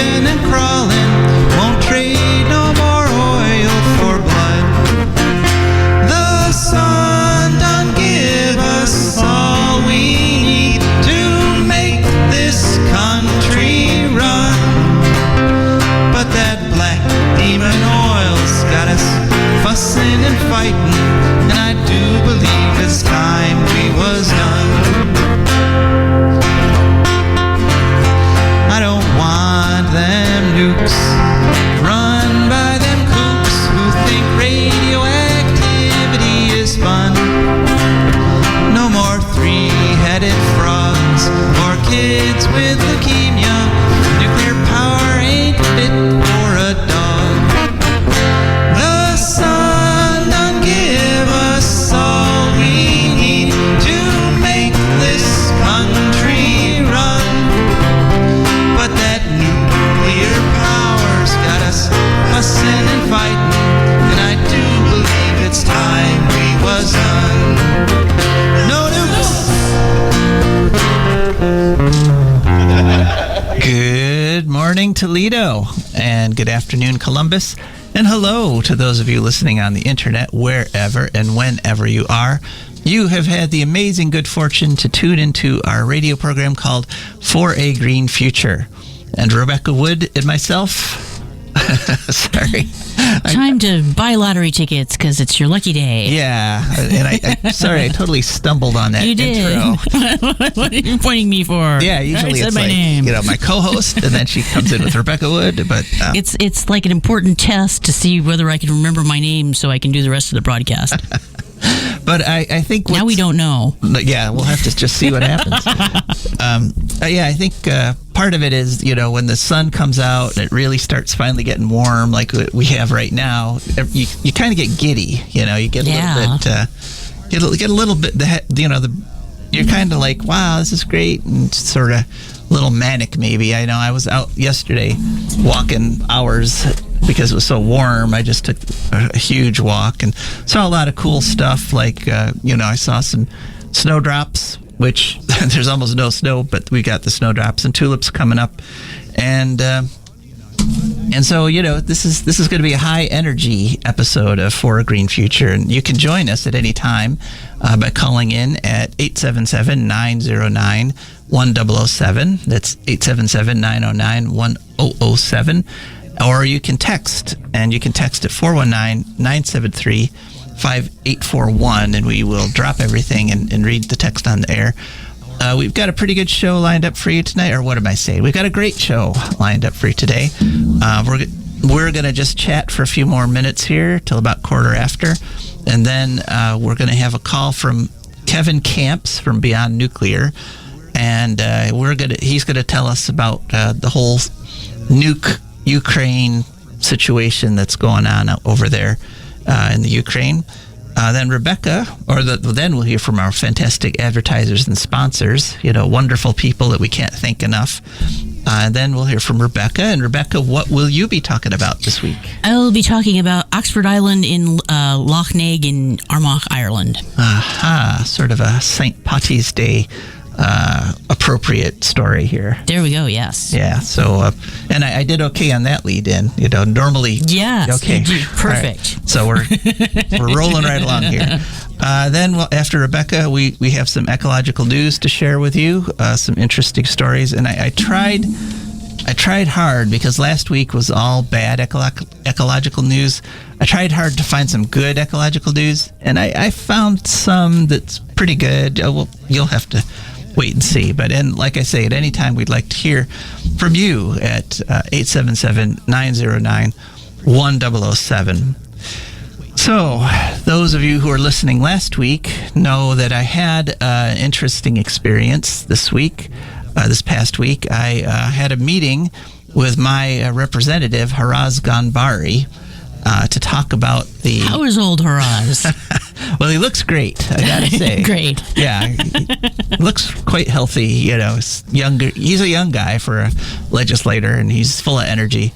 creeping and crawling, won't trade no more oil for blood. The sun done give us all we need to make this country run. But that black demon oil's got us fussing and fighting, and I do believe it's time we was done. I don't want them nukes run by them kooks who think radioactivity is fun. No more three-headed frogs or kids with leukemia. Nuclear power ain't fit for a dog. The sun done give us all we need to make this country run. But that nuclear power's got us fussing and fighting, and I do believe it's time we was done. No nukes! Good morning, Toledo, and good afternoon, Columbus, and hello to those of you listening on the internet, wherever and whenever you are. You have had the amazing good fortune to tune into our radio program called For a Green Future. And Rebecca Wood and myself, sorry. Time to buy lottery tickets because it's your lucky day. Yeah, and I sorry, I totally stumbled on that you did. intro. What are you pointing me for? Yeah, usually I it's said my like, name. my co-host, and then she comes in with Rebecca Wood, but... It's like an important test to see whether I can remember my name so I can do the rest of the broadcast. But I think... Now we don't know. Yeah, we'll have to just see what happens. I think part of it is, when the sun comes out and it really starts finally getting warm like we have right now, you kind of get giddy, you get a little bit, you're kind of like, wow, this is great, and sort of a little manic maybe. I know I was out yesterday walking hours because it was so warm. I just took a huge walk and saw a lot of cool stuff. Like, I saw some snowdrops, which there's almost no snow, but we got the snowdrops and tulips coming up. And so, this is going to be a high energy episode of For a Green Future. And you can join us at any time by calling in at 877-909-1007. That's 877-909-1007. Or you can text, and you can text at 419-973-5841, and we will drop everything and read the text on the air. We've got a pretty good show lined up for you tonight, or what am I saying? We've got a great show lined up for you today. We're going to just chat for a few more minutes here till about quarter after, and then we're going to have a call from Kevin Kamps from Beyond Nuclear, and he's going to tell us about the whole nuke Ukraine situation that's going on over there in the Ukraine. Then Rebecca, then we'll hear from our fantastic advertisers and sponsors, wonderful people that we can't thank enough. Then we'll hear from Rebecca. And Rebecca, what will you be talking about this week? I will be talking about Oxford Island in Lough Neagh in Armagh, Ireland. Aha, sort of a St. Patty's Day appropriate story here. There we go. Yes. Yeah. So, and I did okay on that lead in. Normally. Yes. Okay. Perfect. Right. So we're rolling right along here. Then after Rebecca, we have some ecological news to share with you. Some interesting stories, and I tried hard because last week was all bad ecological news. I tried hard to find some good ecological news, and I found some that's pretty good. Well, you'll have to wait and see. But like I say, at any time, we'd like to hear from you at 877-909-1007. So, those of you who were listening last week know that I had an interesting experience this past week. I had a meeting with my representative, Haraz Ghanbari, to talk about the... How is old Haraz? Well, he looks great, I gotta say. Great. Yeah, he looks quite healthy, younger. He's a young guy for a legislator, and he's full of energy.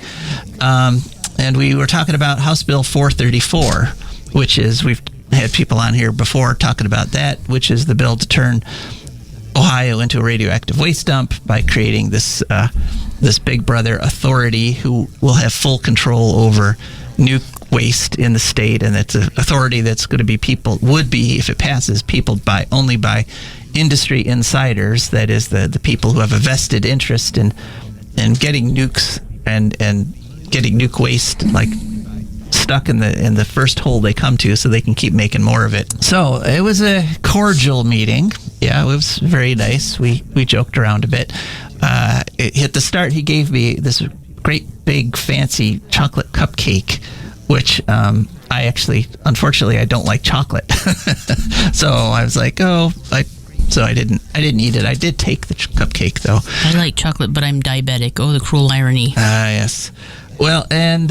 And we were talking about House Bill 434, which is, we've had people on here before talking about that, which is the bill to turn Ohio into a radioactive waste dump by creating this Big Brother authority who will have full control over nuke waste in the state, and it's an authority that's going to be would be, if it passes, peopled only by industry insiders. That is the people who have a vested interest in getting nukes and getting nuke waste like stuck in the first hole they come to, so they can keep making more of it. So it was a cordial meeting. Yeah, it was very nice. We joked around a bit. At the start, he gave me this great big fancy chocolate cupcake, which I actually, unfortunately, I don't like chocolate. So I was like, so I didn't eat it. I did take the cupcake though. I like chocolate, but I'm diabetic. Oh, the cruel irony. Yes. Well, and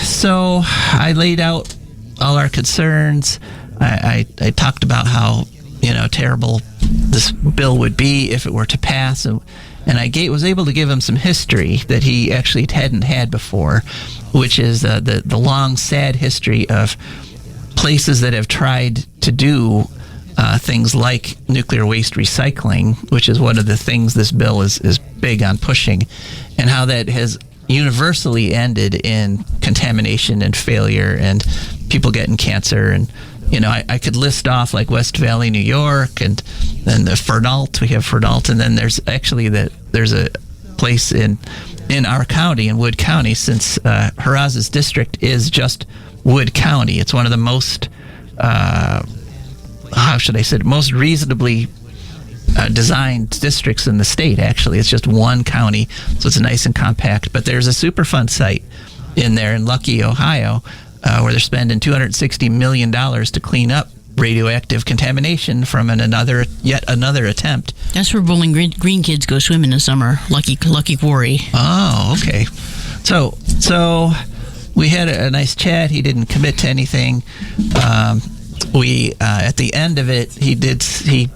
so I laid out all our concerns. I talked about how terrible this bill would be if it were to pass, and I was able to give him some history that he actually hadn't had before, which is the long, sad history of places that have tried to do things like nuclear waste recycling, which is one of the things this bill is big on pushing, and how that has universally ended in contamination and failure and people getting cancer. And I could list off like West Valley, New York, and then the Fernault. We have Fernault, and then there's actually there's a place in our county, in Wood County, since Haraz's district is just Wood County. It's one of the most most reasonably designed districts in the state. Actually, it's just one county, so it's nice and compact. But there's a Superfund site in there in Lucky, Ohio, where they're spending $260 million to clean up radioactive contamination from yet another attempt. That's where Bowling Green kids go swim in the summer. Lucky Quarry. Oh, okay. So we had a nice chat. He didn't commit to anything. We at the end of it, he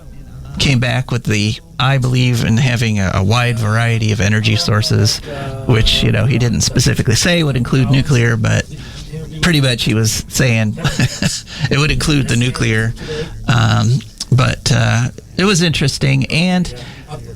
came back with I believe in having a wide variety of energy sources, which he didn't specifically say would include nuclear, but pretty much he was saying it would include the nuclear. But it was interesting, and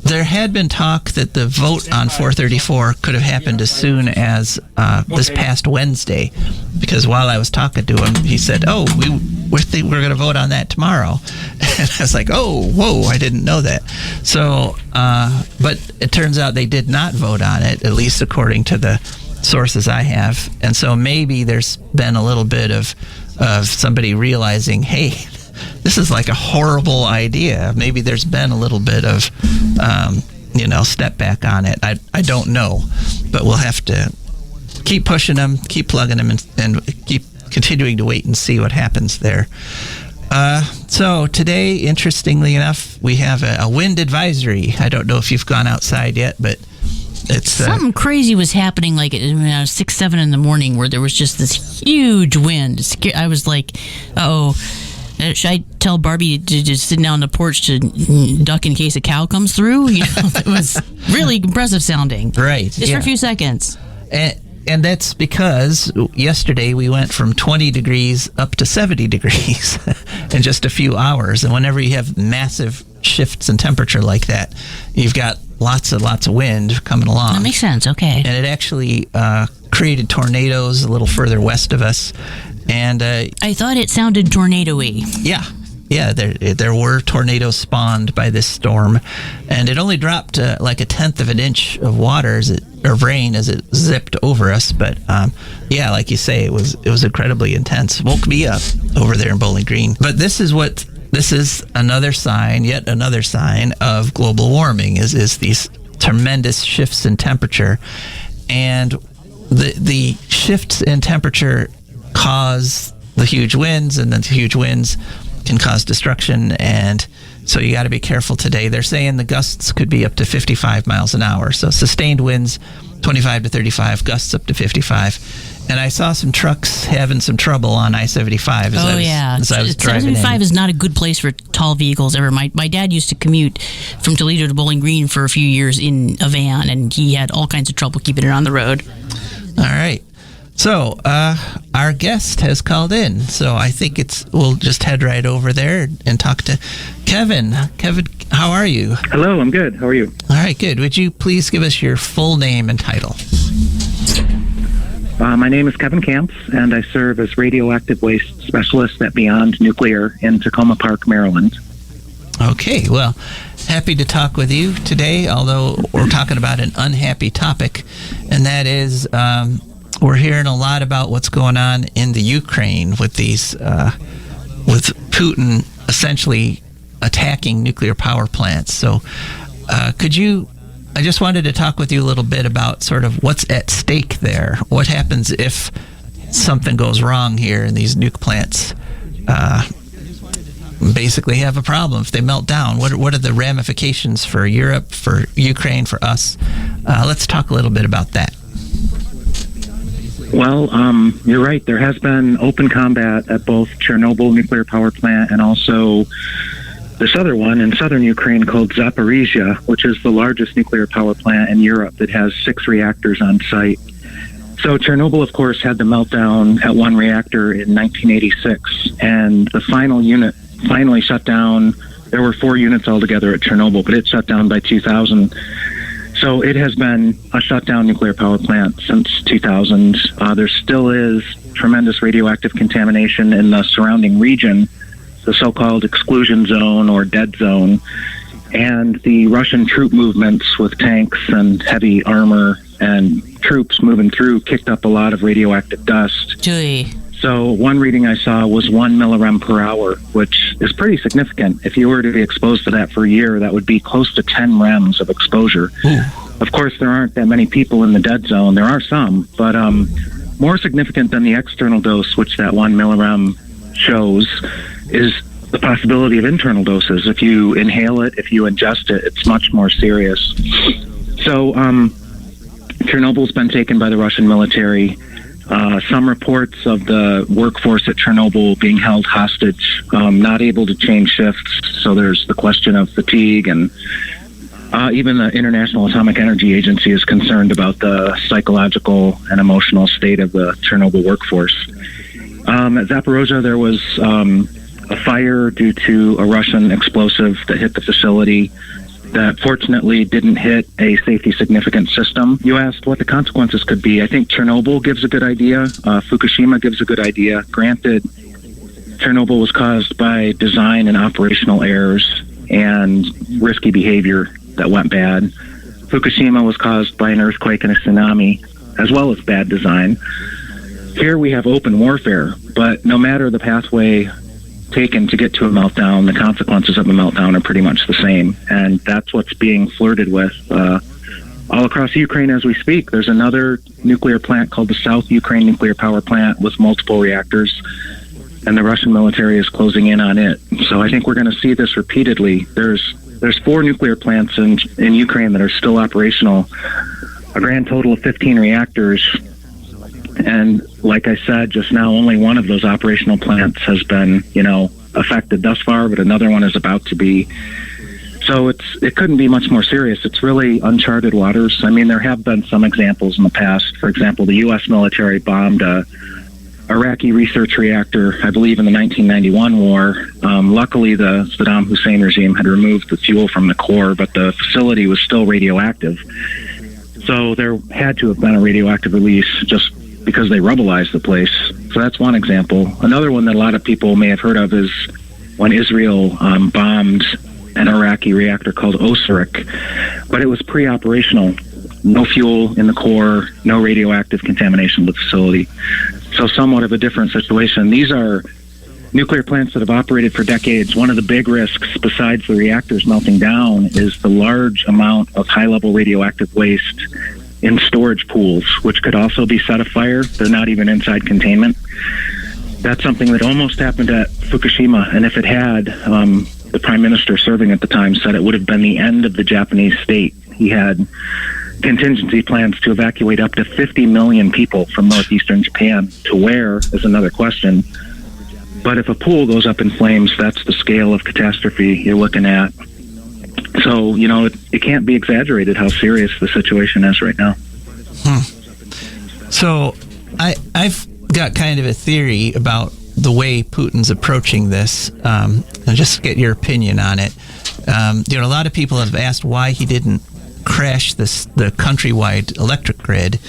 there had been talk that the vote on 434 could have happened as soon as this past Wednesday, because while I was talking to him, he said, we're going to vote on that tomorrow. And I was like, oh, whoa, I didn't know that. So, but it turns out they did not vote on it, at least according to the sources I have. And so maybe there's been a little bit of somebody realizing, hey, this is like a horrible idea. Maybe there's been a little bit of, step back on it. I don't know, but we'll have to keep pushing them, keep plugging them, and keep continuing to wait and see what happens there. So today, interestingly enough, we have a wind advisory. I don't know if you've gone outside yet, but it's something crazy was happening like at 6, 7 in the morning, where there was just this huge wind. I was like, uh-oh. Should I tell Barbie to just sit down on the porch to duck in case a cow comes through? It was really impressive sounding. Right. Just for a few seconds. And that's because yesterday we went from 20 degrees up to 70 degrees in just a few hours. And whenever you have massive shifts in temperature like that, you've got lots of wind coming along. That makes sense. Okay. And it actually created tornadoes a little further west of us. And I thought it sounded tornado-y. Yeah, there were tornadoes spawned by this storm, and it only dropped like 1/10 of an inch of water or rain as it zipped over us. But like you say, it was incredibly intense. Woke me up over there in Bowling Green. But this is yet another sign of global warming is these tremendous shifts in temperature, and the shifts in temperature cause the huge winds, and then the huge winds can cause destruction, and so you got to be careful today. They're saying the gusts could be up to 55 miles an hour, so sustained winds 25 to 35, gusts up to 55. And I saw some trucks having some trouble on I-75 as I was driving in. 75 is not a good place for tall vehicles ever. My dad used to commute from Toledo to Bowling Green for a few years in a van, and he had all kinds of trouble keeping it on the road. All right. So, our guest has called in, so I think we'll just head right over there and talk to Kevin. Kevin, how are you? Hello, I'm good. How are you? All right, good. Would you please give us your full name and title? My name is Kevin Kamps, and I serve as radioactive waste specialist at Beyond Nuclear in Tacoma Park, Maryland. Okay, well, happy to talk with you today, although we're talking about an unhappy topic, and that is we're hearing a lot about what's going on in the Ukraine with these, with Putin essentially attacking nuclear power plants. So I just wanted to talk with you a little bit about sort of what's at stake there. What happens if something goes wrong here and these nuke plants basically have a problem if they melt down? What are the ramifications for Europe, for Ukraine, for us? Let's talk a little bit about that. Well, you're right. There has been open combat at both Chernobyl nuclear power plant and also this other one in southern Ukraine called Zaporizhia, which is the largest nuclear power plant in Europe that has 6 reactors on site. So Chernobyl, of course, had the meltdown at one reactor in 1986, and the final unit finally shut down. There were 4 units altogether at Chernobyl, but it shut down by 2000. So it has been a shutdown nuclear power plant since 2000. There still is tremendous radioactive contamination in the surrounding region, the so-called exclusion zone or dead zone, and the Russian troop movements with tanks and heavy armor and troops moving through kicked up a lot of radioactive dust. Joy. So one reading I saw was 1 millirem per hour, which is pretty significant. If you were to be exposed to that for a year, that would be close to 10 rems of exposure. Ooh. Of course, there aren't that many people in the dead zone. There are some, but more significant than the external dose, which that 1 millirem shows, is the possibility of internal doses. If you inhale it, if you ingest it, it's much more serious. So Chernobyl's been taken by the Russian military. Some reports of the workforce at Chernobyl being held hostage, not able to change shifts. So there's the question of fatigue, and even the International Atomic Energy Agency is concerned about the psychological and emotional state of the Chernobyl workforce. At Zaporizhia, there was a fire due to a Russian explosive that hit the facility that fortunately didn't hit a safety significant system. You asked what the consequences could be. I think Chernobyl gives a good idea. Fukushima gives a good idea. Granted, Chernobyl was caused by design and operational errors and risky behavior that went bad. Fukushima was caused by an earthquake and a tsunami, as well as bad design. Here we have open warfare, but no matter the pathway taken to get to a meltdown, the consequences of a meltdown are pretty much the same. And that's what's being flirted with all across Ukraine as we speak. There's another nuclear plant called the South Ukraine Nuclear Power Plant with multiple reactors, and the Russian military is closing in on it. So I think we're going to see this repeatedly. There's 4 nuclear plants in Ukraine that are still operational, a grand total of 15 reactors. And like I said just now, only one of those operational plants has been, affected thus far, but another one is about to be. So it couldn't be much more serious. It's really uncharted waters. I mean, there have been some examples in the past. For example, the U.S. military bombed a Iraqi research reactor, I believe in the 1991 war. Luckily, the Saddam Hussein regime had removed the fuel from the core, but the facility was still radioactive. So there had to have been a radioactive release just because they rubblized the place. So that's one example. Another one that a lot of people may have heard of is when Israel bombed an Iraqi reactor called Osirik, but it was pre-operational. No fuel in the core, no radioactive contamination of the facility. So somewhat of a different situation. These are nuclear plants that have operated for decades. One of the big risks, besides the reactors melting down, is the large amount of high-level radioactive waste in storage pools, which could also be set afire. They're not even inside containment. That's something that almost happened at Fukushima, and if it had, the prime minister serving at the time said it would have been the end of the Japanese state. He had contingency plans to evacuate up to 50 million people from northeastern Japan. To where is another question. But if a pool goes up in flames, that's the scale of catastrophe you're looking at. So, it can't be exaggerated how serious the situation is right now. So, I've got kind of a theory about the way Putin's approaching this. I'll just get your opinion on it. A lot of people have asked why he didn't crash the countrywide electric grid.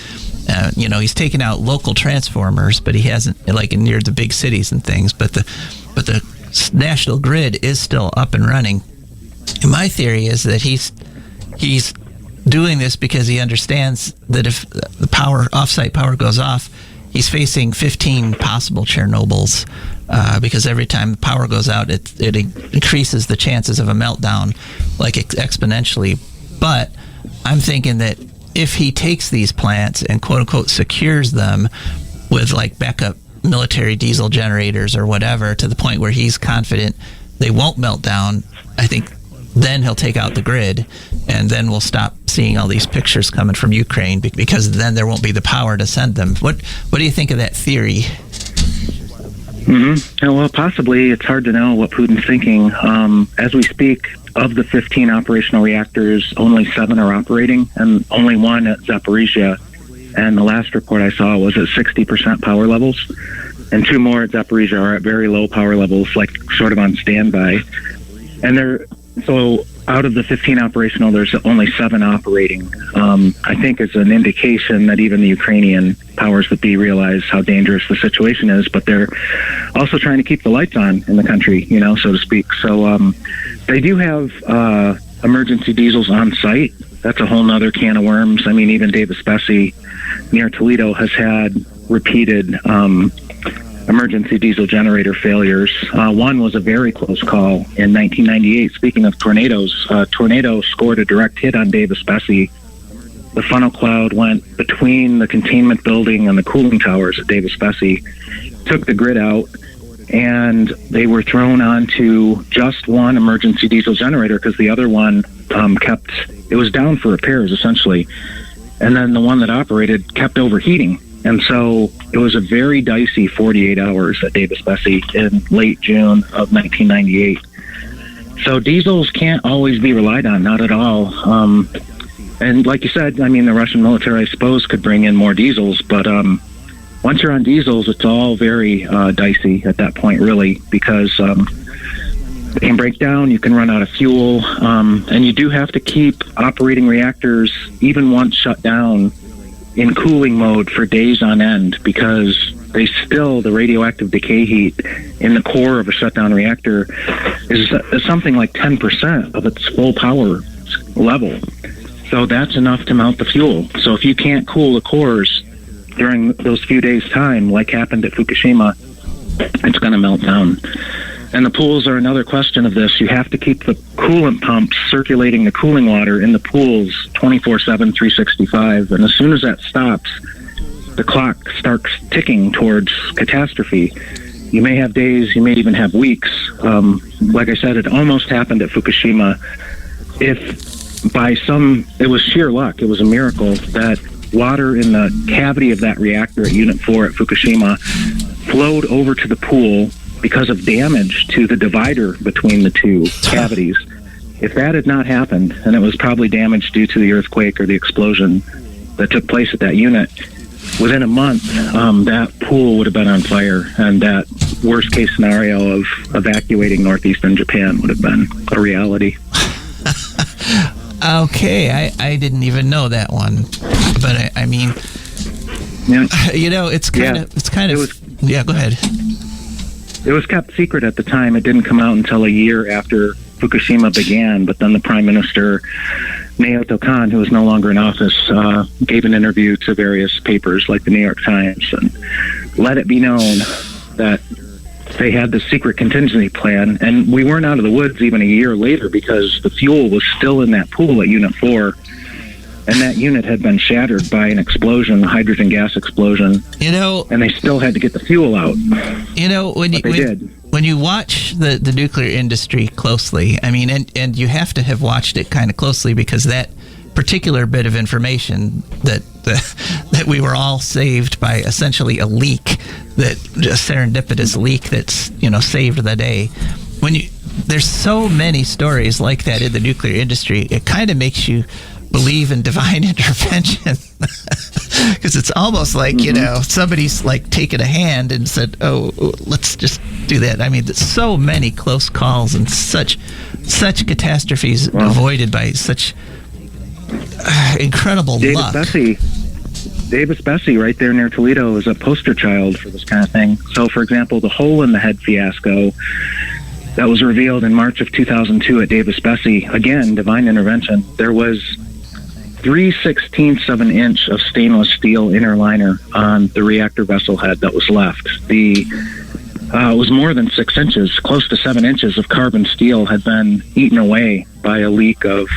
He's taken out local transformers, but he hasn't, like near the big cities and things. But the national grid is still up and running. And my theory is that he's doing this because he understands that if the offsite power goes off, he's facing 15 possible Chernobyls, because every time the power goes out, it increases the chances of a meltdown like exponentially. But I'm thinking that if he takes these plants and quote unquote secures them with like backup military diesel generators or whatever, to the point where he's confident they won't melt down, I think then he'll take out the grid, and then we'll stop seeing all these pictures coming from Ukraine, because then there won't be the power to send them. What do you think of that theory? Well, possibly. It's hard to know what Putin's thinking. As we speak, of the 15 operational reactors, only 7 are operating, and only 1 at Zaporizhia. And the last report I saw was at 60% power levels, and 2 more at Zaporizhia are at very low power levels, like sort of on standby. And so out of the 15 operational, there's only 7 operating. I think it's an indication that even the Ukrainian powers that be realize how dangerous the situation is, but they're also trying to keep the lights on in the country, so to speak. So they do have emergency diesels on site. That's a whole nother can of worms. I mean, even Dave Espessi near Toledo has had repeated emergency diesel generator failures. One was a very close call in 1998. Speaking of tornadoes, a tornado scored a direct hit on Dave Espessi. The funnel cloud went between the containment building and the cooling towers at Dave Espessi, took the grid out, and they were thrown onto just one emergency diesel generator because the other one it was down for repairs, essentially. And then the one that operated kept overheating. And so it was a very dicey 48 hours at Dave Espessi in late June of 1998. So diesels can't always be relied on, not at all. And like you said, I mean, the Russian military, I suppose, could bring in more diesels. But once you're on diesels, it's all very dicey at that point, really, because they can break down, you can run out of fuel, and you do have to keep operating reactors, even once shut down, in cooling mode for days on end, because the radioactive decay heat in the core of a shutdown reactor is something like 10% of its full power level. So that's enough to melt the fuel. So if you can't cool the cores during those few days' time, like happened at Fukushima, it's going to melt down. And the pools are another question of this. You have to keep the coolant pumps circulating the cooling water in the pools 24/7, 365. And as soon as that stops, the clock starts ticking towards catastrophe. You may have days, you may even have weeks. Like I said, it almost happened at Fukushima. It was sheer luck. It was a miracle that water in the cavity of that reactor at Unit 4 at Fukushima flowed over to the pool because of damage to the divider between the two cavities. If that had not happened, and it was probably damage due to the earthquake or the explosion that took place at that unit, within a month, that pool would have been on fire, and that worst case scenario of evacuating northeastern Japan would have been a reality. Okay, I didn't even know that one, but I mean, it's kind of. Yeah, go ahead. It was kept secret at the time. It didn't come out until a year after Fukushima began, but then the Prime Minister, Naoto Kan, who is no longer in office, gave an interview to various papers like the New York Times and let it be known that they had the secret contingency plan. And we weren't out of the woods even a year later, because the fuel was still in that pool at Unit 4. And that unit had been shattered by an explosion, a hydrogen gas explosion. And they still had to get the fuel out. When you watch the nuclear industry closely, I mean, and you have to have watched it kind of closely, because that particular bit of information that we were all saved by essentially a leak, a serendipitous leak that's saved the day. There's so many stories like that in the nuclear industry, it kind of makes you believe in divine intervention. Because it's almost like, somebody's like taken a hand and said, oh, let's just do that. I mean, there's so many close calls and such catastrophes avoided by such incredible luck. Davis Bessie, right there near Toledo, is a poster child for this kind of thing. So, for example, the hole in the head fiasco that was revealed in March of 2002 at Davis Bessie, again, divine intervention. There was 3/16 of an inch of stainless steel inner liner on the reactor vessel head that was left. It was more than 6 inches, close to 7 inches of carbon steel had been eaten away by a leak of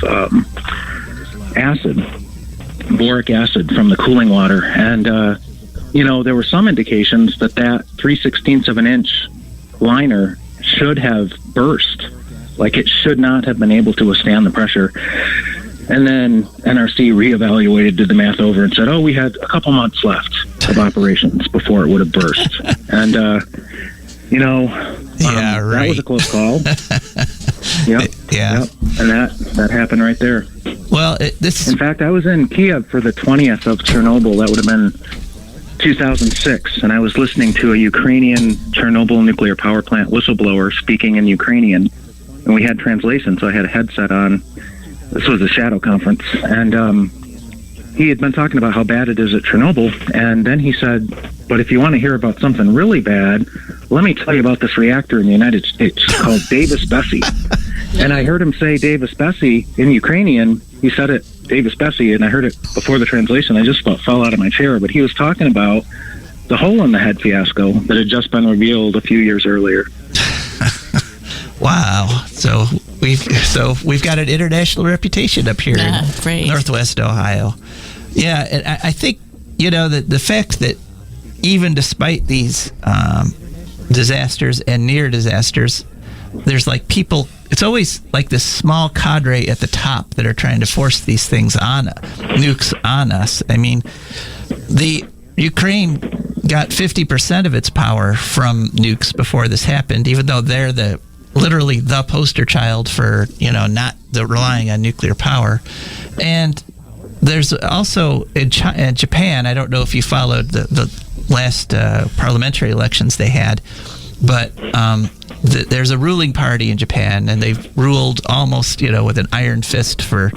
boric acid from the cooling water. And, there were some indications that 3/16 of an inch liner should have burst. Like, it should not have been able to withstand the pressure. And then NRC reevaluated, did the math over, and said, we had a couple months left of operations before it would have burst. And, that was a close call. Yep. And that happened right there. Well, in fact, I was in Kiev for the 20th of Chernobyl. That would have been 2006, and I was listening to a Ukrainian Chernobyl nuclear power plant whistleblower speaking in Ukrainian, and we had translation, so I had a headset on. This was a shadow conference, and he had been talking about how bad it is at Chernobyl, and then he said, but if you want to hear about something really bad, let me tell you about this reactor in the United States called Davis Bessie. And I heard him say Davis Bessie in Ukrainian. He said it, Davis Bessie, and I heard it before the translation. I just about fell out of my chair, but he was talking about the hole in the head fiasco that had just been revealed a few years earlier. Wow. So we've got an international reputation up here in Northwest Ohio. Yeah, and I think, the fact that even despite these disasters and near disasters, there's like people, it's always like this small cadre at the top that are trying to force these things nukes on us. I mean, the Ukraine got 50% of its power from nukes before this happened, even though they're literally the poster child for, not relying on nuclear power. And there's also in Japan, I don't know if you followed the last parliamentary elections they had, but there's a ruling party in Japan, and they've ruled almost, with an iron fist for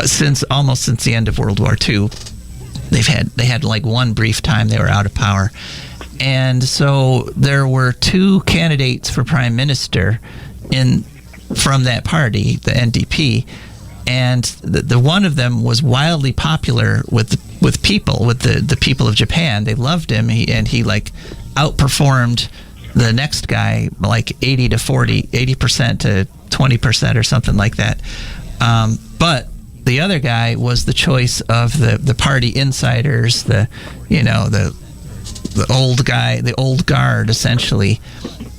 since the end of World War II. They had like one brief time they were out of power. And so there were two candidates for prime minister from that party, the NDP, and the one of them was wildly popular with the people of Japan. They loved him, and he like outperformed the next guy like 80% to 20% or something like that. But the other guy was the choice of the party insiders, the old guy, the old guard, essentially.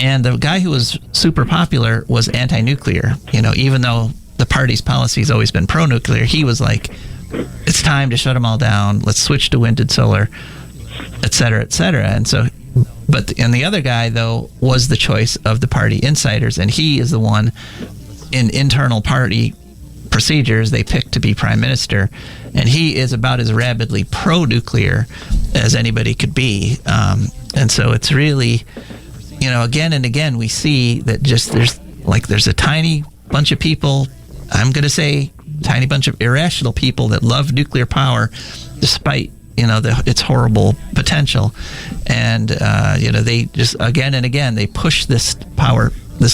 And the guy who was super popular was anti-nuclear. Even though the party's policy has always been pro-nuclear, he was like, it's time to shut them all down. Let's switch to wind and solar, et cetera, et cetera. And so, and the other guy, though, was the choice of the party insiders. And he is the one in internal party procedures they picked to be prime minister, and he is about as rabidly pro-nuclear as anybody could be. And so it's really, again and again we see that just there's a tiny bunch of people, I'm going to say tiny bunch of irrational people that love nuclear power despite its horrible potential, and they just again and again they push this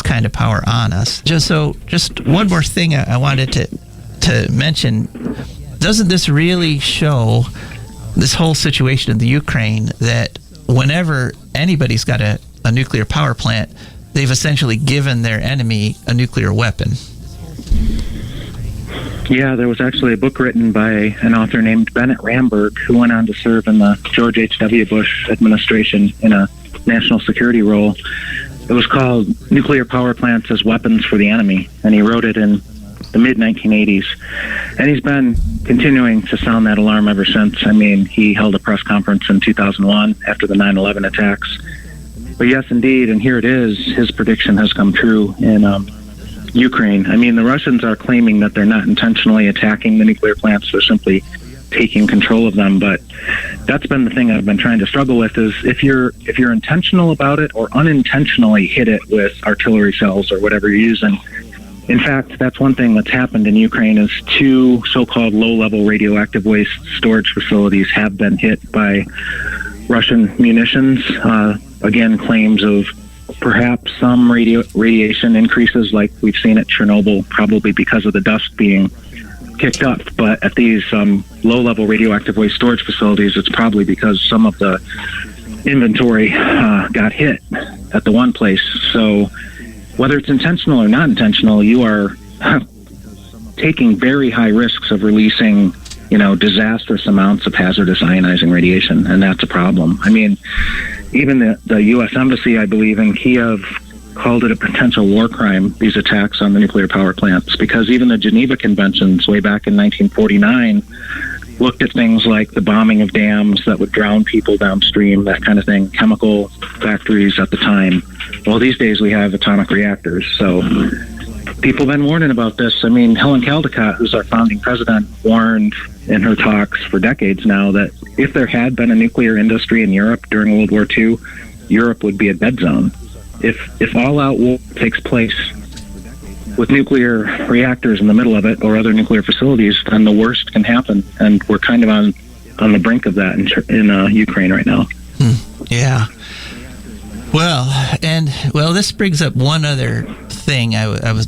kind of power on us. Just one more thing I wanted to mention. Doesn't this really show, this whole situation in the Ukraine, that whenever anybody's got a nuclear power plant, they've essentially given their enemy a nuclear weapon? Yeah, there was actually a book written by an author named Bennett Ramberg, who went on to serve in the George H.W. Bush administration in a national security role. It was called Nuclear Power Plants as Weapons for the Enemy, and he wrote it in the mid-1980s. And he's been continuing to sound that alarm ever since. I mean, he held a press conference in 2001 after the 9/11 attacks. But yes, indeed, and here it is, his prediction has come true in Ukraine. I mean, the Russians are claiming that they're not intentionally attacking the nuclear plants. They're simply taking control of them. But that's been the thing I've been trying to struggle with, is if you're intentional about it or unintentionally hit it with artillery shells or whatever you're using. In fact, that's one thing that's happened in Ukraine, is 2 so-called low-level radioactive waste storage facilities have been hit by Russian munitions. Again, claims of perhaps some radiation increases like we've seen at Chernobyl, probably because of the dust being kicked up. But at these low-level radioactive waste storage facilities, it's probably because some of the inventory got hit at the one place. So whether it's intentional or not intentional, you are taking very high risks of releasing, disastrous amounts of hazardous ionizing radiation, and that's a problem. I mean, even the U.S. Embassy, I believe, in Kiev called it a potential war crime, these attacks on the nuclear power plants, because even the Geneva Conventions way back in 1949 looked at things like the bombing of dams that would drown people downstream, that kind of thing, chemical factories at the time. Well, these days we have atomic reactors, so people have been warning about this. I mean, Helen Caldicott, who's our founding president, warned in her talks for decades now that if there had been a nuclear industry in Europe during World War II, Europe would be a dead zone. If all-out war takes place with nuclear reactors in the middle of it or other nuclear facilities, then the worst can happen, and we're kind of on the brink of that in Ukraine right now. Yeah. Well, this brings up one other thing. I was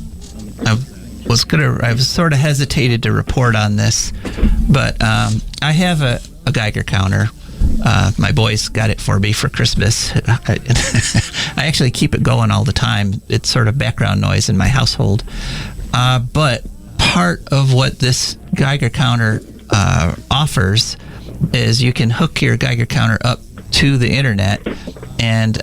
sort of hesitated to report on this, but I have a Geiger counter. My boys got it for me for Christmas. I actually keep it going all the time. It's sort of background noise in my household. But part of what this Geiger counter offers is you can hook your Geiger counter up to the internet, and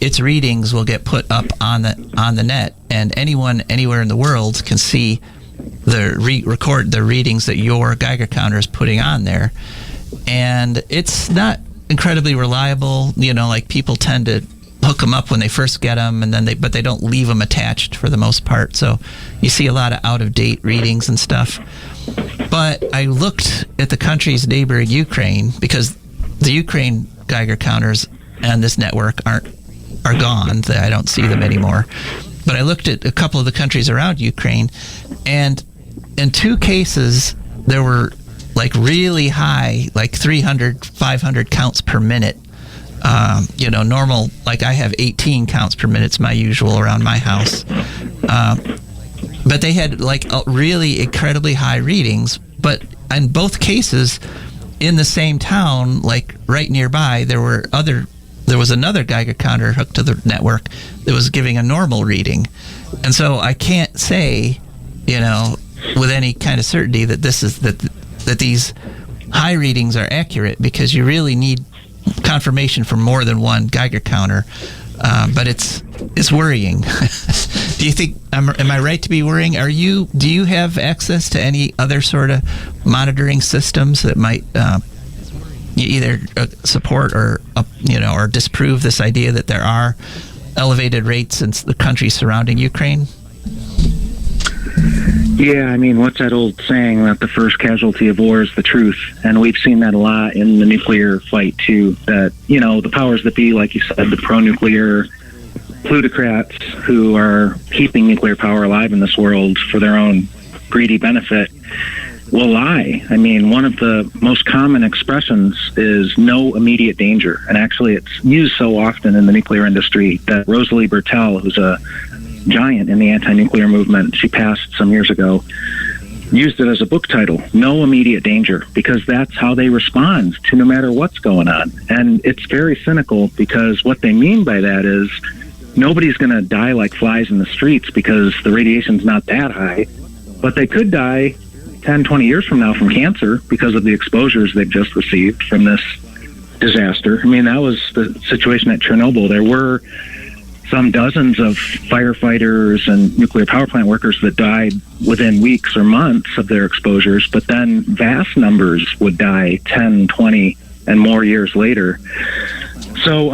its readings will get put up on the net, and anyone anywhere in the world can see record the readings that your Geiger counter is putting on there. And it's not incredibly reliable, like people tend to hook them up when they first get them, and then they don't leave them attached for the most part. So you see a lot of out-of-date readings and stuff. But I looked at the country's neighboring Ukraine, because the Ukraine Geiger counters on this network are gone. I don't see them anymore. But I looked at a couple of the countries around Ukraine, and in 2 cases there were like really high, like 300, 500 counts per minute. Normal, like I have 18 counts per minute. It's my usual around my house. But they had like really incredibly high readings. But in both cases, in the same town, like right nearby, there was another Geiger counter hooked to the network that was giving a normal reading. And so I can't say, with any kind of certainty that that these high readings are accurate, because you really need confirmation from more than one Geiger counter. But it's worrying. Do you think, am I right to be worrying? Do you have access to any other sort of monitoring systems that might either support or disprove this idea that there are elevated rates in the countries surrounding Ukraine? Yeah, I mean, what's that old saying that the first casualty of war is the truth? And we've seen that a lot in the nuclear fight, too, that, the powers that be, like you said, the pro-nuclear plutocrats who are keeping nuclear power alive in this world for their own greedy benefit will lie. I mean, one of the most common expressions is no immediate danger. And actually, it's used so often in the nuclear industry that Rosalie Bertell, who's a giant in the anti-nuclear movement, she passed some years ago, used it as a book title, No Immediate Danger, because that's how they respond to no matter what's going on. And it's very cynical, because what they mean by that is nobody's going to die like flies in the streets because the radiation's not that high, but they could die 10, 20 years from now from cancer because of the exposures they've just received from this disaster. I mean, that was the situation at Chernobyl. There were some dozens of firefighters and nuclear power plant workers that died within weeks or months of their exposures, but then vast numbers would die 10, 20, and more years later. So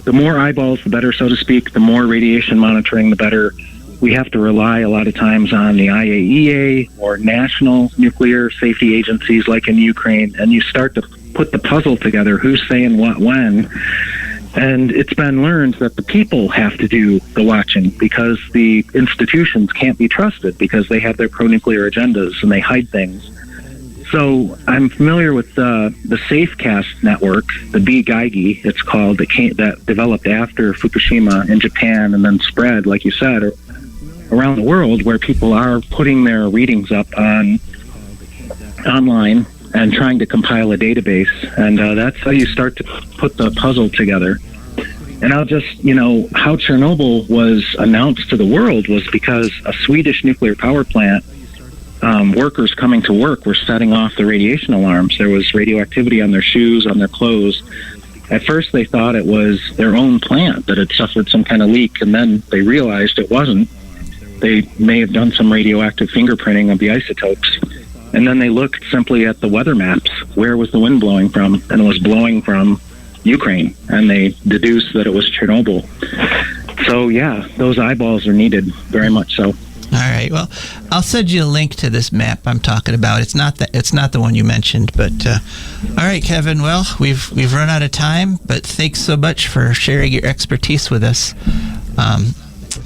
the more eyeballs, the better, so to speak. The more radiation monitoring, the better. we have to rely a lot of times on the IAEA or national nuclear safety agencies like in Ukraine, and you start to put the puzzle together, who's saying what when. And it's been learned that the people have to do the watching because the institutions can't be trusted because they have their pro-nuclear agendas and they hide things. So I'm familiar with the SafeCast network, the B-Geigy, it's called, that developed after Fukushima in Japan and then spread, like you said, around the world, where people are putting their readings up online and trying to compile a database. And that's how you start to put the puzzle together. And I'll just, how Chernobyl was announced to the world was because a Swedish nuclear power plant, workers coming to work were setting off the radiation alarms. There was radioactivity on their shoes, on their clothes. At first they thought it was their own plant that had suffered some kind of leak, and then they realized it wasn't. They may have done some radioactive fingerprinting of the isotopes. And then they looked simply at the weather maps. Where was the wind blowing from? And it was blowing from Ukraine. And they deduced that it was Chernobyl. So, yeah, those eyeballs are needed, very much so. All right. Well, I'll send you a link to this map I'm talking about. It's not the one you mentioned, but all right, Kevin. Well, we've run out of time, but thanks so much for sharing your expertise with us.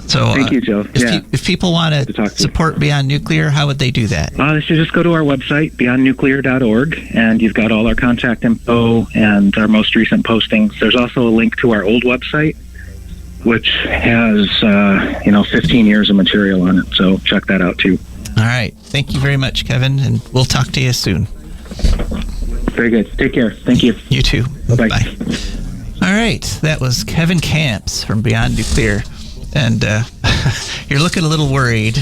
Thank you, Joe. If people want to support Beyond Nuclear, how would they do that? They should just go to our website, beyondnuclear.org, and you've got all our contact info and our most recent postings. There's also a link to our old website, which has 15 years of material on it. So check that out too. All right. Thank you very much, Kevin, and we'll talk to you soon. Very good. Take care. Thank you. You too. Bye-bye. Bye. All right. That was Kevin Kamps from Beyond Nuclear. And you're looking a little worried.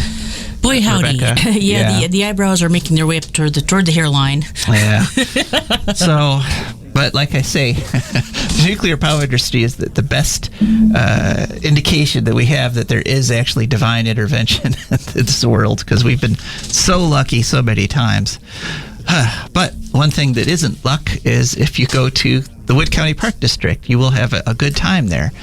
Boy, howdy. Yeah. The eyebrows are making their way up toward the hairline. Yeah. So, but like I say, the nuclear power industry is the best indication that we have that there is actually divine intervention in this world, because we've been so lucky so many times. But one thing that isn't luck is if you go to the Wood County Park District, you will have a good time there.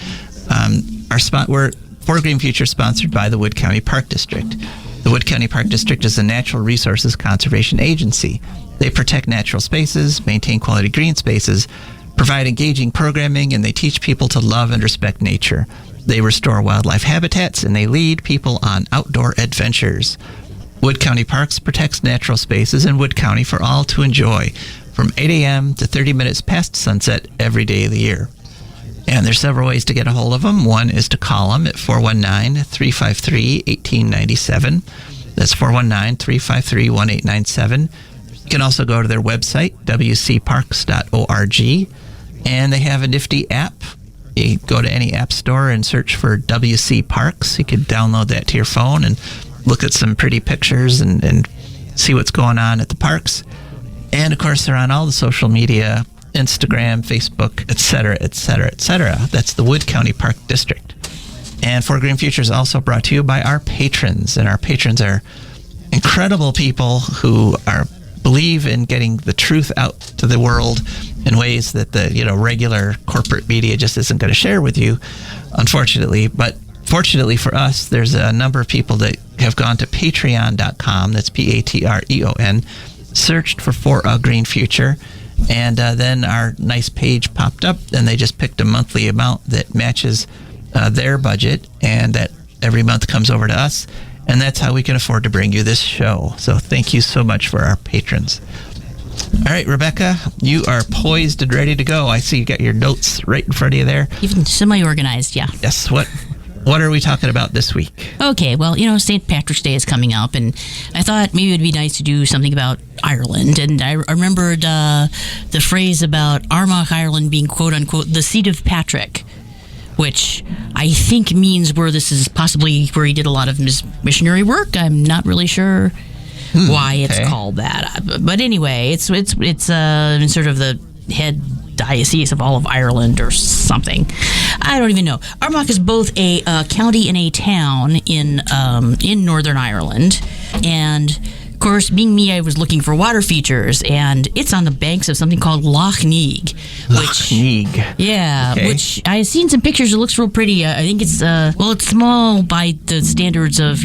We're For Green Future, sponsored by the Wood County Park District. The Wood County Park District is a natural resources conservation agency. They protect natural spaces, maintain quality green spaces, provide engaging programming, and they teach people to love and respect nature. They restore wildlife habitats, and they lead people on outdoor adventures. Wood County Parks protects natural spaces in Wood County for all to enjoy, from 8 a.m. to 30 minutes past sunset every day of the year. And there's several ways to get a hold of them. One is to call them at 419-353-1897. That's 419-353-1897. You can also go to their website, wcparks.org, and they have a nifty app. You go to any app store and search for WC Parks. You can download that to your phone and look at some pretty pictures and see what's going on at the parks. And, of course, they're on all the social media, Instagram, Facebook, etc., etc., etc. That's the Wood County Park District. And For Green Future is also brought to you by our patrons. And our patrons are incredible people who believe in getting the truth out to the world in ways that the regular corporate media just isn't going to share with you, unfortunately. But fortunately for us, there's a number of people that have gone to patreon.com, that's Patreon, searched for A Green Future, and then our nice page popped up, and they just picked a monthly amount that matches their budget, and that every month comes over to us, and that's how we can afford to bring you this show. So thank you so much for our patrons. All right, Rebecca, you are poised and ready to go. I see you got your notes right in front of you there. Even semi-organized, yeah. Yes, what are we talking about this week? Okay, well, St. Patrick's Day is coming up, and I thought maybe it would be nice to do something about Ireland. And I remembered the phrase about Armagh, Ireland being, quote-unquote, the seat of Patrick, which I think means where this is possibly where he did a lot of his missionary work. I'm not really sure why it's called that. But anyway, it's sort of the head diocese of all of Ireland or something. I don't even know. Armagh is both a county and a town in Northern Ireland, and Of course, being me, I was looking for water features, and it's on the banks of something called Loch Neagh. Yeah, okay. Which I have seen some pictures. It looks real pretty. I think it's, it's small by the standards of,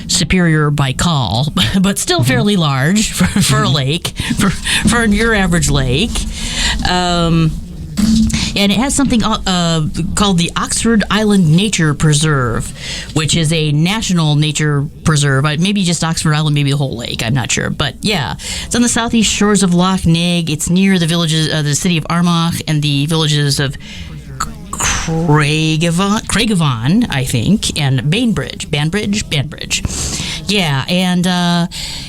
Superior Baikal, but still fairly large for a lake, for your average lake. And it has something called the Oxford Island Nature Preserve, which is a national nature preserve. Maybe just Oxford Island, maybe the whole lake. I'm not sure. But yeah, it's on the southeast shores of Loch Neagh. It's near the villages, the city of Armagh and the villages of Craigavon, I think, and Banbridge. Yeah, and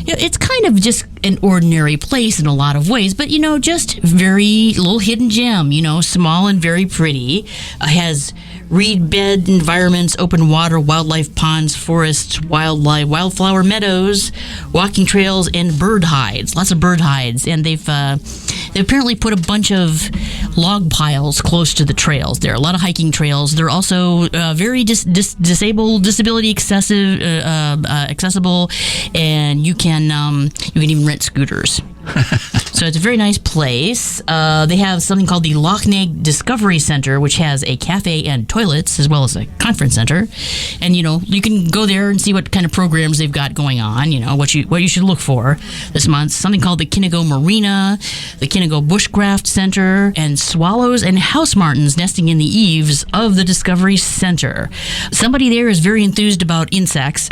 it's kind of just an ordinary place in a lot of ways, but just very little hidden gem. Small and very pretty. Has reed bed environments, open water, wildlife ponds, forests, wildflower meadows, walking trails, and bird hides. Lots of bird hides, and they've apparently put a bunch of log piles close to the trails. There are a lot of hiking trails. They're also very disability accessible, and you can even rent scooters. So it's a very nice place. They have something called the Loch Neagh Discovery Center, which has a cafe and toilets, as well as a conference center. And, you can go there and see what kind of programs they've got going on, what you should look for this month. Something called the Kinnigo Marina, the Kinnigo Bushcraft Center, and swallows and house martins nesting in the eaves of the Discovery Center. Somebody there is very enthused about insects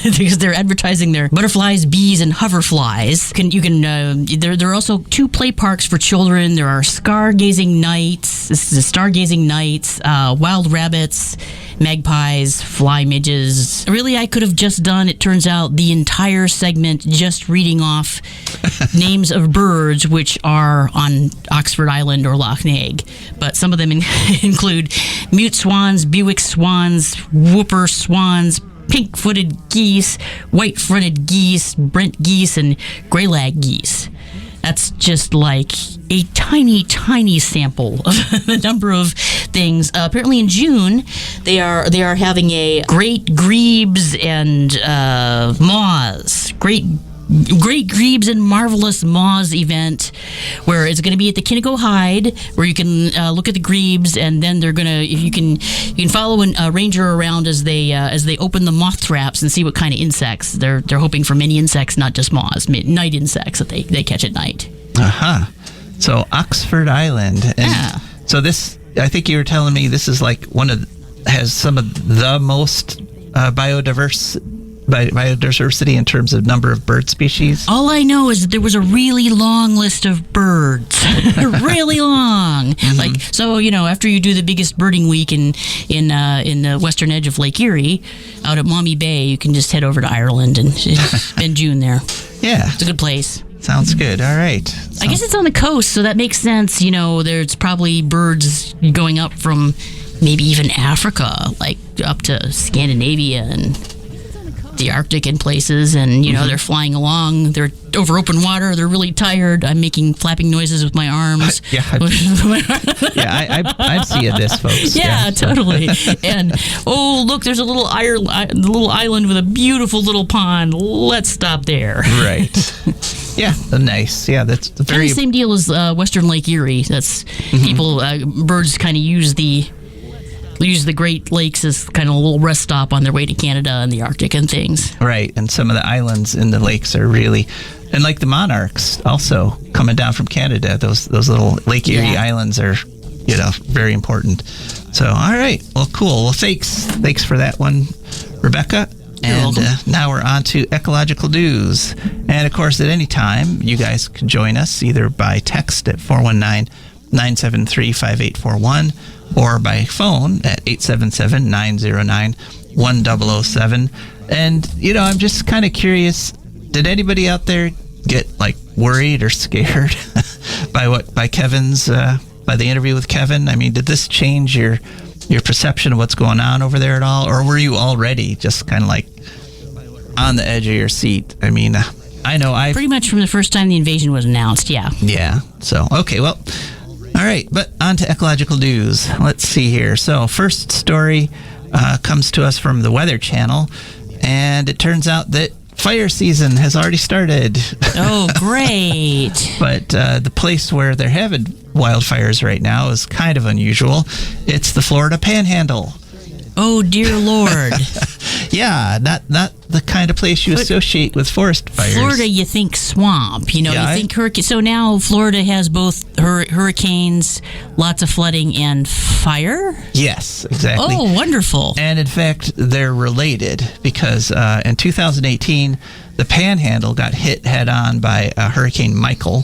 because they're advertising their butterflies, bees, and hoverflies. There are also 2 play parks for children. There are stargazing nights, wild rabbits, magpies, fly midges. Really, I could have just done, it turns out, the entire segment just reading off names of birds which are on Oxford Island or Loch Neagh. But some of them include mute swans, Bewick swans, whooper swans, pink-footed geese, white-fronted geese, Brent geese, and greylag geese. That's just like a tiny, tiny sample of the number of things. Apparently in June, they are having a great grebes and moths. Great Grebes and Marvelous Moths event, where it's going to be at the Kinnigo Hide, where you can look at the grebes, and then they're going to, you can follow a ranger around as they open the moth traps and see what kind of insects they're hoping for. Many insects, not just moths, night insects that they catch at night. So Oxford Island, and yeah. So this, I think you were telling me, this is like has some of the most biodiversity in terms of number of bird species. All I know is that there was a really long list of birds, really long. Mm-hmm. Like, so after you do the biggest birding week in the western edge of Lake Erie, out at Maumee Bay, you can just head over to Ireland and spend June there. Yeah, it's a good place. Sounds good. All right. I guess it's on the coast, so that makes sense. There's probably birds going up from maybe even Africa, like up to Scandinavia and the Arctic in places, and they're flying along. They're over open water. They're really tired. I'm making flapping noises with my arms. I'm seeing this, folks. Yeah, totally. And look, there's a little island with a beautiful little pond. Let's stop there. Right. Yeah, nice. Yeah, that's the very same deal as Western Lake Erie. That's people. Birds kind of use the Great Lakes as kind of a little rest stop on their way to Canada and the Arctic and things. Right, and some of the islands in the lakes are really, and like the monarchs also coming down from Canada. Those little Lake Erie islands are, very important. So, all right, well, cool. Well, thanks for that one, Rebecca. And now we're on to Ecological News. And of course, at any time, you guys can join us either by text at 419-973-5841 or by phone at 877-909-1007. And, I'm just kind of curious, did anybody out there get worried or scared by the interview with Kevin? I mean, did this change your perception of what's going on over there at all? Or were you already just kind of on the edge of your seat? I mean, I know pretty much from the first time the invasion was announced, yeah. Yeah. So, okay, well, all right, but on to Ecological News. Let's see here. So, first story comes to us from the Weather Channel, and it turns out that fire season has already started. Oh, great. But the place where they're having wildfires right now is kind of unusual. It's the Florida Panhandle. Oh, dear Lord. Yeah, not the kind of place you associate with forest fires. Florida, you think swamp. You think hurricane. So now Florida has both hurricanes, lots of flooding, and fire? Yes, exactly. Oh, wonderful. And in fact, they're related because in 2018, the Panhandle got hit head on by Hurricane Michael,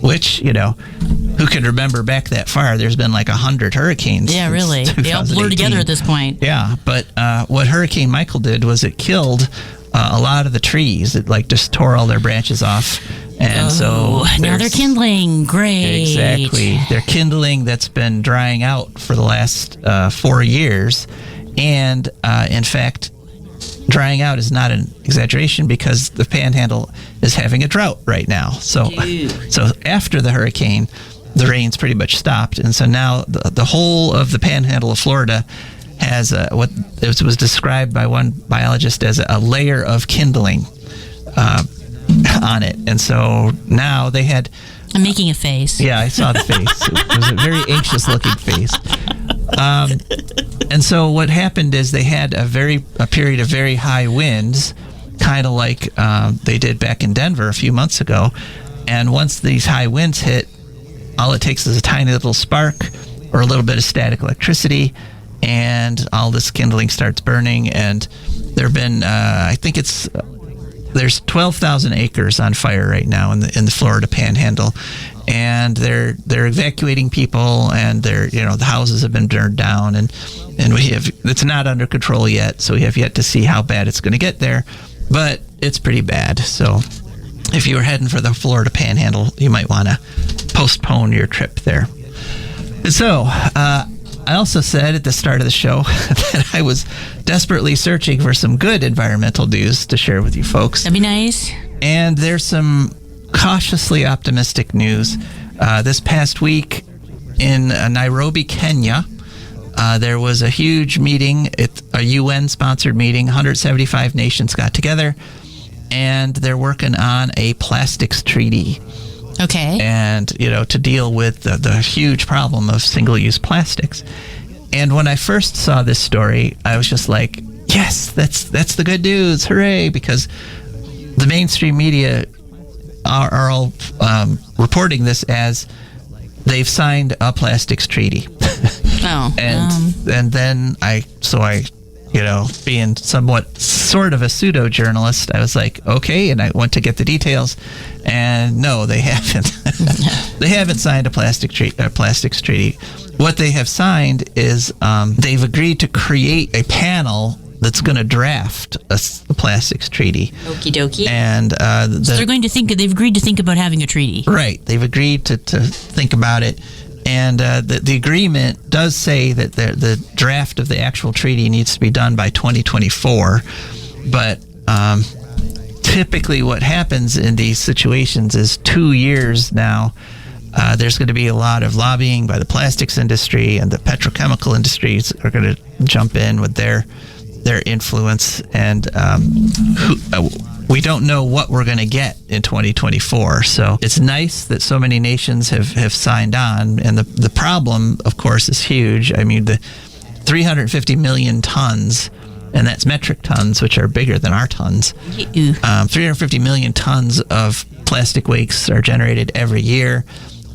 which, who can remember back that far? There's been like 100 hurricanes. Yeah, really. They all blur together at this point. Yeah, but what Hurricane Michael did was it killed a lot of the trees. It just tore all their branches off. And so now they're kindling. Great. Exactly. They're kindling that's been drying out for the last 4 years. And in fact, drying out is not an exaggeration because the Panhandle is having a drought right now. So after the hurricane, the rain's pretty much stopped. And so now the whole of the Panhandle of Florida has what it was described by one biologist as a layer of kindling on it. And so now they had... I'm making a face. Yeah, I saw the face. It was a very anxious-looking face. And so what happened is they had a period of very high winds, kind of like they did back in Denver a few months ago. And once these high winds hit, all it takes is a tiny little spark or a little bit of static electricity, and all this kindling starts burning. And there have been, I think there's 12,000 acres on fire right now in the Florida Panhandle, and they're evacuating people, and the houses have been burned down, and it's not under control yet, so we have yet to see how bad it's going to get there, but it's pretty bad. So if you were heading for the Florida Panhandle, you might want to postpone your trip there. And so I also said at the start of the show that I was desperately searching for some good environmental news to share with you folks. That'd be nice. And there's some cautiously optimistic news. This past week in Nairobi, Kenya, there was a huge meeting, a UN-sponsored meeting. 175 nations got together, and they're working on a plastics treaty. Okay. And, to deal with the huge problem of single-use plastics. And when I first saw this story, I was just like, yes, that's the good news. Hooray. Because the mainstream media are all reporting this as they've signed a plastics treaty. Oh. And then I being somewhat sort of a pseudo-journalist, I was like, okay, and I went to get the details, and no, they haven't. They haven't signed a plastics treaty. What they have signed is they've agreed to create a panel that's going to draft a plastics treaty. Okie dokie. And so they've agreed to think about having a treaty. Right. They've agreed to think about it. And the agreement does say that the draft of the actual treaty needs to be done by 2024. But typically what happens in these situations is 2 years now. There's going to be a lot of lobbying by the plastics industry, and the petrochemical industries are going to jump in with their influence. And we don't know what we're going to get in 2024. So it's nice that so many nations have signed on. And the problem, of course, is huge. I mean, the 350 million tons, and that's metric tons, which are bigger than our tons. 350 million tons of plastic waste are generated every year.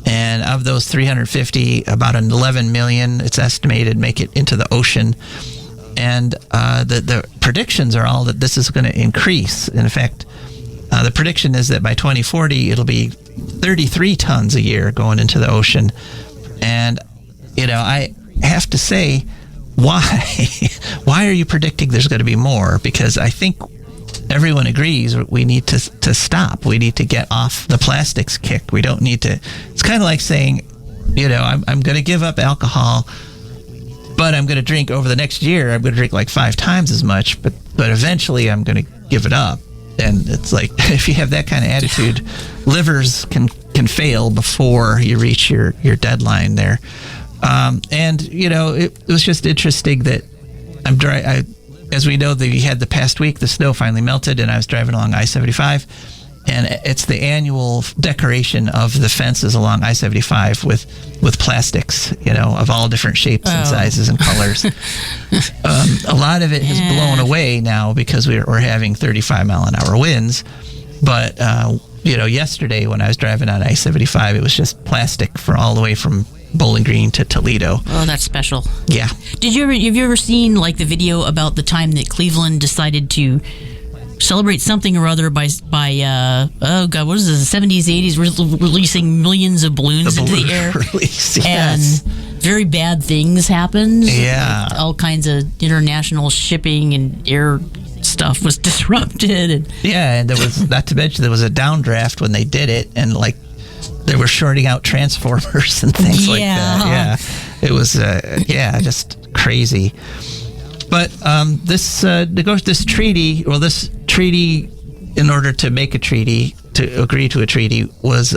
And of those 350, about 11 million, it's estimated, make it into the ocean. And the predictions are all that this is going to increase. In fact, the prediction is that by 2040, it'll be 33 tons a year going into the ocean. And, I have to say, why? Why are you predicting there's going to be more? Because I think everyone agrees we need to stop. We need to get off the plastics kick. We don't need to. It's kind of like saying, I'm going to give up alcohol, but I'm going to drink over the next year. I'm going to drink like 5 times as much, but eventually I'm going to give it up. And it's like, if you have that kind of attitude, livers can fail before you reach your deadline there. And it was just interesting that as we know, we had the past week, the snow finally melted, and I was driving along I-75, and it's the annual decoration of the fences along I-75 with plastics, of all different shapes and sizes and colors. A lot of it has blown away now because we're having 35-mile-an-hour winds, but yesterday when I was driving on I-75, it was just plastic for all the way from Bowling Green to Toledo. Oh, that's special. Yeah. Have you ever seen like the video about the time that Cleveland decided to celebrate something or other by oh god, what is this, the 70s, 80s, releasing millions of balloons into the air? Release, yes. And very bad things happened. Yeah. All kinds of international shipping and air stuff was disrupted. And there was, not to mention, there was a downdraft when they did it, and like they were shorting out transformers and things like that. Yeah, it was just crazy. But this treaty, in order to make a treaty, to agree to a treaty, was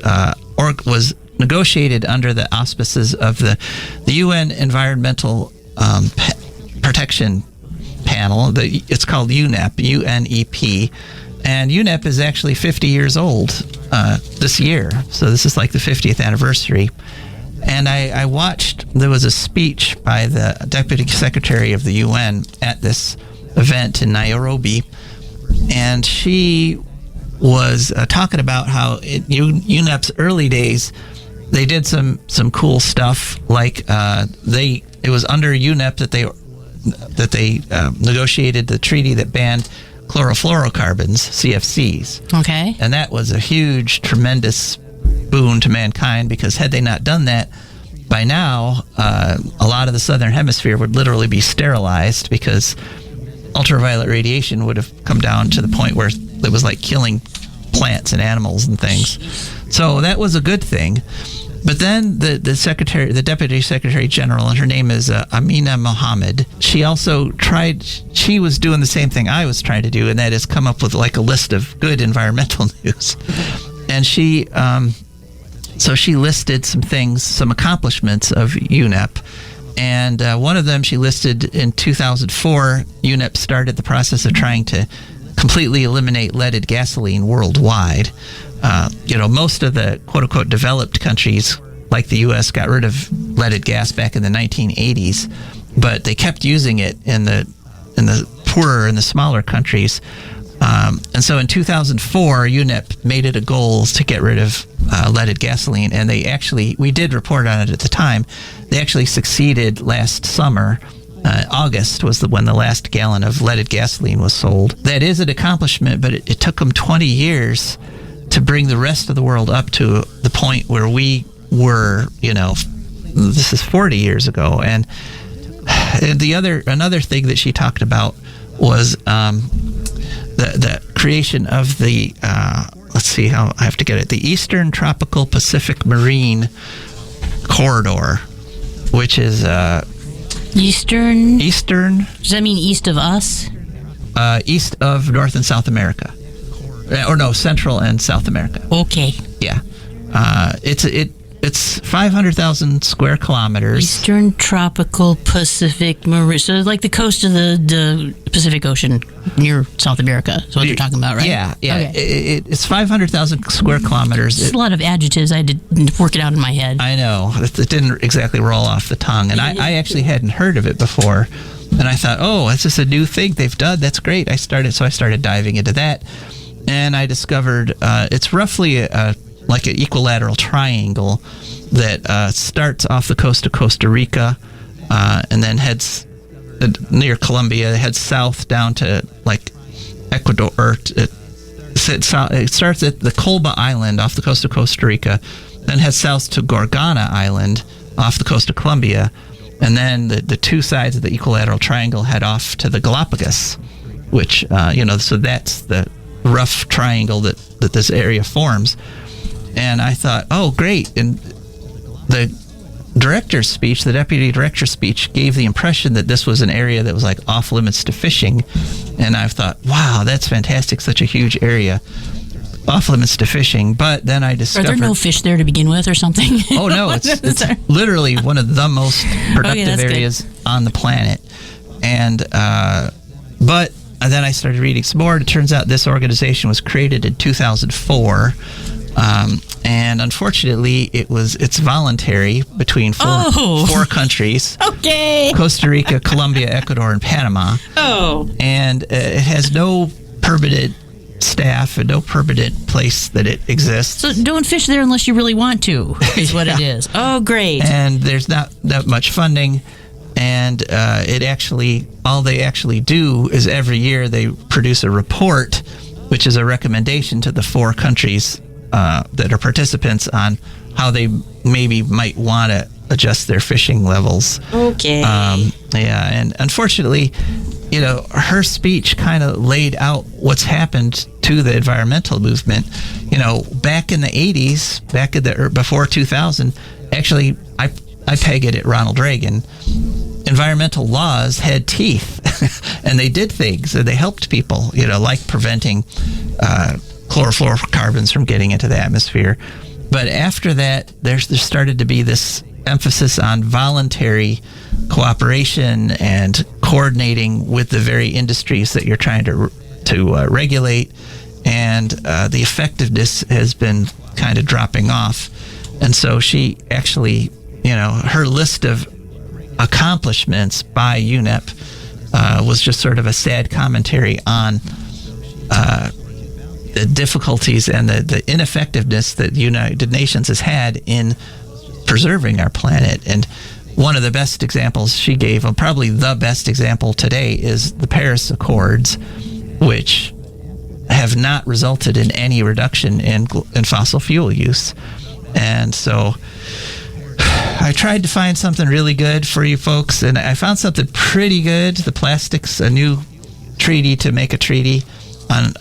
negotiated under the auspices of the UN Environmental Protection Panel. It's called UNEP, UNEP, and UNEP is actually 50 years old this year. So this is like the 50th anniversary. And I watched, there was a speech by the Deputy Secretary of the UN at this event in Nairobi, and she was talking about how in UNEP's early days, they did some cool stuff, like it was under UNEP that they negotiated the treaty that banned chlorofluorocarbons, CFCs. Okay. And that was a huge, tremendous boon to mankind, because had they not done that, by now, a lot of the southern hemisphere would literally be sterilized, because ultraviolet radiation would have come down to the point where it was like killing plants and animals and things. So that was a good thing. But then the Deputy Secretary General, and her name is Amina Mohammed, she was doing the same thing I was trying to do, and that is come up with like a list of good environmental news. And she listed some things, some accomplishments of UNEP. And one of them she listed in 2004, UNEP started the process of trying to completely eliminate leaded gasoline worldwide. Most of the quote-unquote developed countries, like the U.S., got rid of leaded gas back in the 1980s, but they kept using it in the poorer and the smaller countries. And so in 2004, UNEP made it a goal to get rid of leaded gasoline, and we did report on it at the time. They actually succeeded last summer. August was when the last gallon of leaded gasoline was sold. That is an accomplishment, but it took them 20 years to bring the rest of the world up to the point where we were, this is 40 years ago. And another thing that she talked about was the creation of the, let's see how I have to get it, the Eastern Tropical Pacific Marine Corridor, which is Eastern. Does that mean east of us? East of North and South America. Or no, Central and South America. Okay. Yeah. It's 500,000 square kilometers. Eastern Tropical Pacific Marine. So like the coast of the Pacific Ocean near South America. That's what you're talking about, right? Yeah. Okay. It's 500,000 square kilometers. It's a lot of adjectives. I had to work it out in my head. I know. It didn't exactly roll off the tongue. And I actually hadn't heard of it before. And I thought, it's just a new thing they've done. That's great. I started diving into that. And I discovered it's roughly like an equilateral triangle that starts off the coast of Costa Rica and then heads near Colombia, heads south down to like Ecuador. It starts at the Colba Island off the coast of Costa Rica, then heads south to Gorgona Island off the coast of Colombia, and then the two sides of the equilateral triangle head off to the Galapagos, which, so that's the rough triangle that this area forms. And I thought, great. And the deputy director's speech gave the impression that this was an area that was like off limits to fishing. And I thought, wow, that's fantastic. Such a huge area. Off limits to fishing. But then I discovered... Are there no fish there to begin with or something? Oh, no. It's literally one of the most productive areas on the planet. And But then I started reading some more. It turns out this organization was created in 2004. And unfortunately, it's voluntary between four countries. Okay. Costa Rica, Colombia, Ecuador, and Panama. Oh. And it has no permanent staff and no permanent place that it exists. So don't fish there unless you really want to, is what it is. Oh, great. And there's not that much funding. And all they actually do is every year they produce a report, which is a recommendation to the four countries that are participants on how they maybe might want to adjust their fishing levels. Okay. And unfortunately, her speech kind of laid out what's happened to the environmental movement. Back in the 80s, before 2000, actually, I peg it at Ronald Reagan. Environmental laws had teeth, and they did things, and they helped people, like preventing chlorofluorocarbons from getting into the atmosphere. But after that, there started to be this emphasis on voluntary cooperation and coordinating with the very industries that you're trying to regulate, and the effectiveness has been kind of dropping off. And so she actually, her list of accomplishments by UNEP was just sort of a sad commentary on the difficulties and the ineffectiveness that the United Nations has had in preserving our planet. And one of the best examples she gave, and probably the best example today, is the Paris Accords, which have not resulted in any reduction in fossil fuel use. And so I tried to find something really good for you folks, and I found something pretty good. The plastics, a new treaty to make a treaty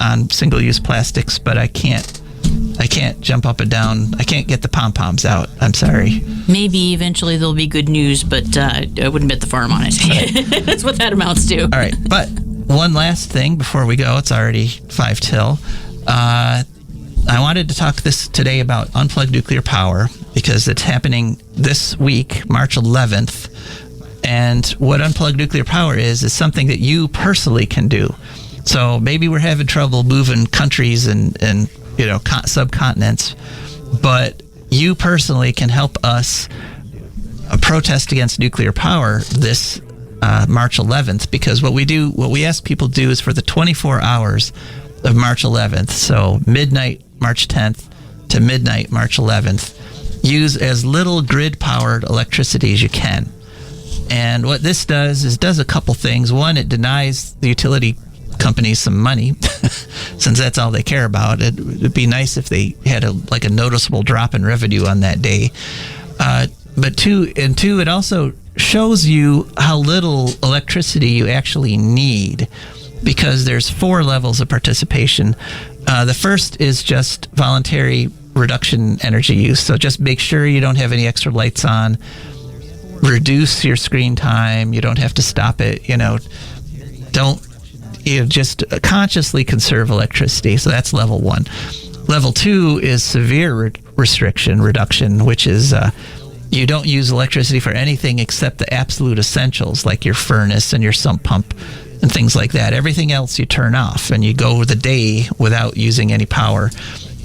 on single-use plastics, but I can't jump up and down. I can't get the pom-poms out. I'm sorry. Maybe eventually there'll be good news, but I wouldn't bet the farm on it. That's what that amounts to. All right, but one last thing before we go. It's already 5 till. I wanted to talk today about unplugged nuclear power because it's happening this week, March 11th. And what unplugged nuclear power is something that you personally can do. So maybe we're having trouble moving countries and subcontinents, but you personally can help us protest against nuclear power this March 11th, because what we ask people to do is for the 24 hours of March 11th, so midnight March 10th to midnight March 11th, use as little grid-powered electricity as you can. And what this does a couple things. One, it denies the utility companies some money, since that's all they care about. It'd be nice if they had a noticeable drop in revenue on that day. But two, it also shows you how little electricity you actually need, because there's 4 levels of participation. The first is just voluntary reduction energy use. So just make sure you don't have any extra lights on. Reduce your screen time. You don't have to stop it. Just consciously conserve electricity. So that's level 1. Level 2 is severe reduction, which is you don't use electricity for anything except the absolute essentials, like your furnace and your sump pump and things like that. Everything else you turn off, and you go the day without using any power.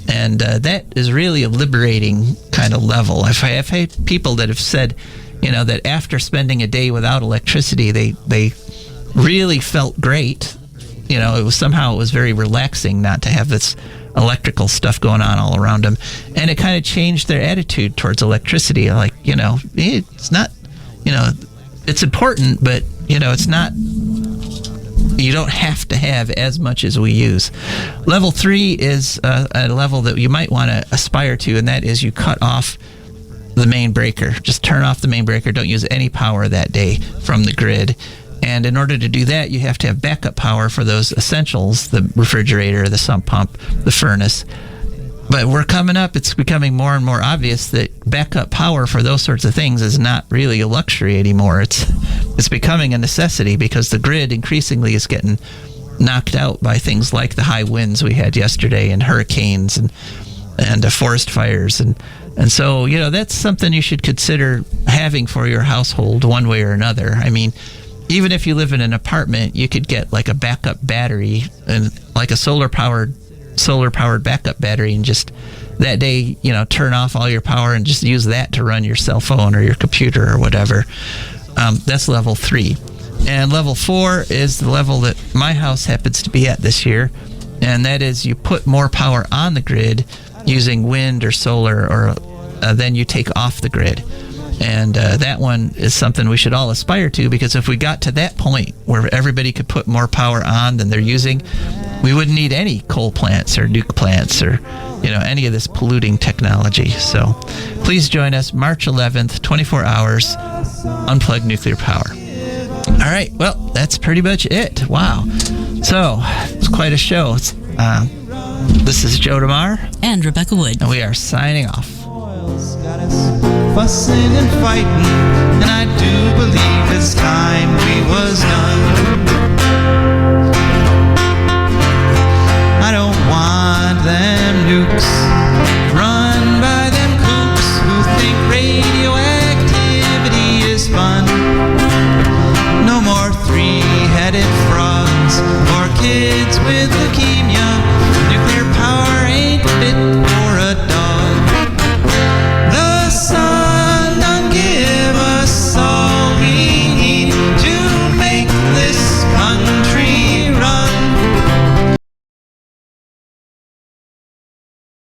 And that is really a liberating kind of level. I've had people that have said, that after spending a day without electricity, they really felt great. It was very relaxing not to have this electrical stuff going on all around them. And it kind of changed their attitude towards electricity. Like, it's not, it's important, but, it's not, you don't have to have as much as we use. Level 3 is a level that you might want to aspire to, and that is you cut off the main breaker. Just turn off the main breaker. Don't use any power that day from the grid. And in order to do that, you have to have backup power for those essentials, the refrigerator, the sump pump, the furnace. But we're coming up, it's becoming more and more obvious that backup power for those sorts of things is not really a luxury anymore. It's becoming a necessity, because the grid increasingly is getting knocked out by things like the high winds we had yesterday, and hurricanes and forest fires. And so, that's something you should consider having for your household one way or another. I mean, even if you live in an apartment, you could get like a backup battery and like a solar powered backup battery, and just that day, turn off all your power and just use that to run your cell phone or your computer or whatever. That's level 3. And level 4 is the level that my house happens to be at this year, and that is you put more power on the grid using wind or solar, or then you take off the grid. And that one is something we should all aspire to, because if we got to that point where everybody could put more power on than they're using, we wouldn't need any coal plants or nuke plants or any of this polluting technology. So please join us March 11th, 24 hours, Unplug Nuclear Power. All right, well, that's pretty much it. Wow. So it's quite a show. This is Joe DeMare and Rebecca Wood, and we are signing off. Got us fussing and fighting, and I do believe it's time we was done.